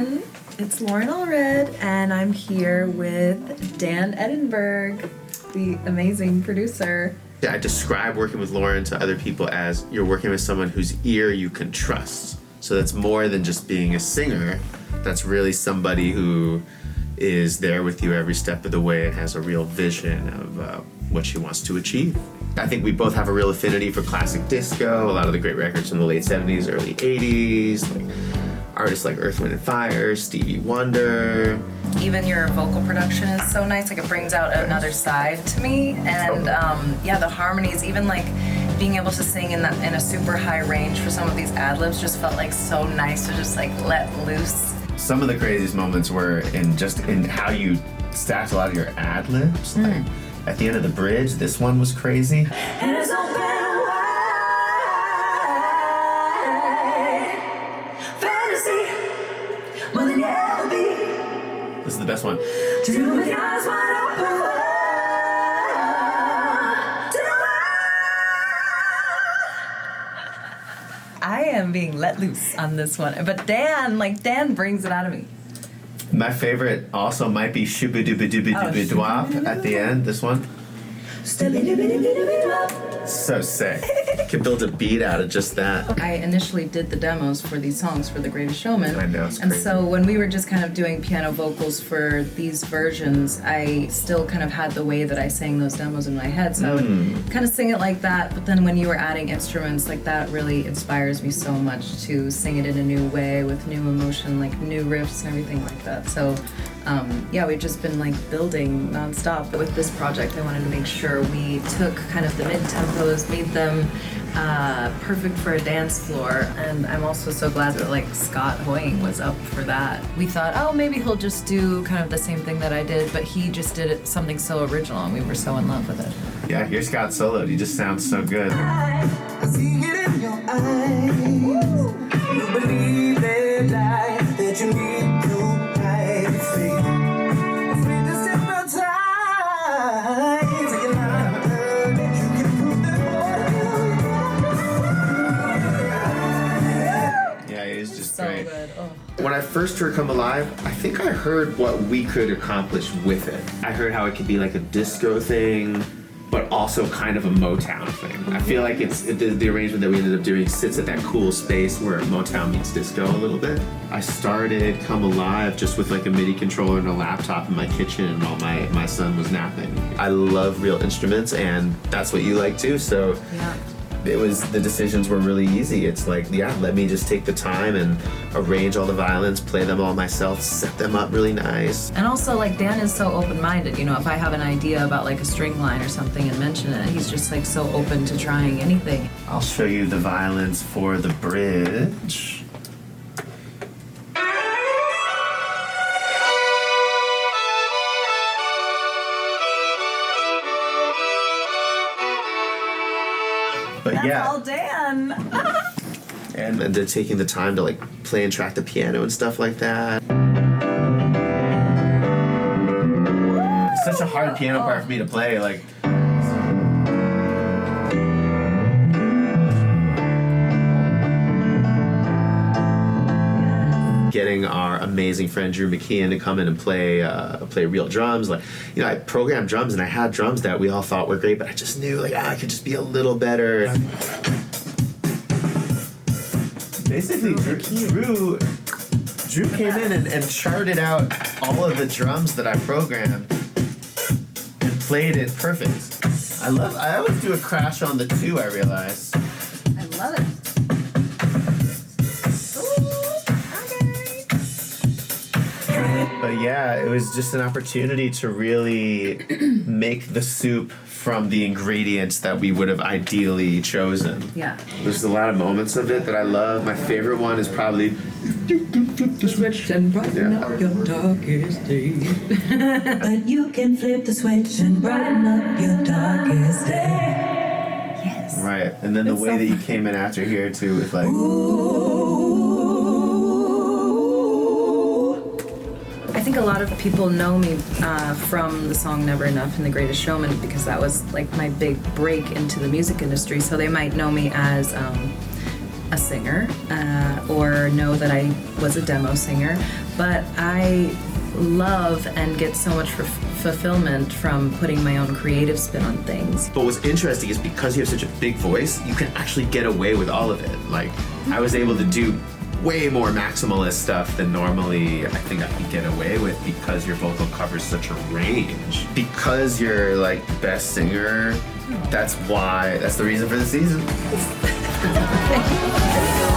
everyone. It's Loren Allred, and I'm here with Dan Edinberg, the amazing producer. I describe working with Loren to other people as you're working with someone whose ear you can trust. So that's more than just being a singer. That's really somebody who is there with you every step of the way and has a real vision of what she wants to achieve. I think we both have a real affinity for classic disco, a lot of the great records from the late 70s, early 80s, like artists like Earth, Wind & Fire, Stevie Wonder. Even your vocal production is so nice, like it brings out another side to me. And the harmonies, even like being able to sing in a super high range for some of these ad-libs just felt like so nice to just like let loose. Some of the craziest moments were in how you stacked a lot of your ad-libs. Like at the end of the bridge, this one was crazy. And it's open wide, fantasy, more than you ever be. This is the best one. Dream with your eyes wide open. I am being let loose on this one, but Dan brings it out of me. My favorite also might be Shooba-dooba-dooba-dooba-dwap at the end, this one. So sick. Could build a beat out of just that. I initially did the demos for these songs for The Greatest Showman. I know, it's and crazy. so when we were just kind of doing piano vocals for these versions, I still kind of had the way that I sang those demos in my head. So I would kind of sing it like that, but then when you were adding instruments, like that really inspires me so much to sing it in a new way with new emotion, like new riffs and everything like that. So we've just been like building nonstop. But with this project, I wanted to make sure we took kind of the mid-tempos, made them perfect for a dance floor, and I'm also so glad that like Scott Hoying was up for that. We thought, oh, maybe he'll just do kind of the same thing that I did, but he just did something so original, and we were so in love with it. Yeah, here's Scott soloed. He just sounds so good. I see it in your eyes. You believe that that you need to hide faith. Afraid to step outside. Take a line that you can prove that more. Yeah, he's just So great. good. Oh. When I first heard Come Alive, I think I heard what we could accomplish with it. I heard how it could be like a disco thing, but also kind of a Motown thing. I feel like the arrangement that we ended up doing sits at that cool space where Motown meets disco a little bit. I started Come Alive just with like a MIDI controller and a laptop in my kitchen while my son was napping. I love real instruments, and that's what you like too, so Yeah. the decisions were really easy. It's like, let me just take the time and arrange all the violins, play them all myself, set them up really nice. And also, like, Dan is so open-minded, you know, if I have an idea about, like, a string line or something and mention it, he's just, like, so open to trying anything. I'll show you the violins for the bridge. But That's yeah, all Dan! and then taking the time to like play and track the piano and stuff like that. It's such a hard piano part for me to play, like. Getting our amazing friend Drew McKeon to come in and play real drums. Like, you know, I programmed drums and I had drums that we all thought were great, but I just knew like I could just be a little better. Basically, Drew came in and charted out all of the drums that I programmed and played it perfect. I always do a crash on the 2, I realize. I love it. But yeah, it was just an opportunity to really make the soup from the ingredients that we would have ideally chosen. Yeah. There's a lot of moments of it that I love. My favorite one is probably The switch and brighten up your darkest days. But you can flip the switch and brighten up your darkest day. Yes. right. And then the way that you came in after here too with like I think a lot of people know me from the song Never Enough and The Greatest Showman because that was like my big break into the music industry. So they might know me as a singer or know that I was a demo singer. but I love and get so much fulfillment from putting my own creative spin on things. But what's interesting is because you have such a big voice, you can actually get away with all of it. Like, I was able to do way more maximalist stuff than normally I think I could get away with because your vocal covers such a range. Because you're like best singer, that's the reason for the season. Thank you.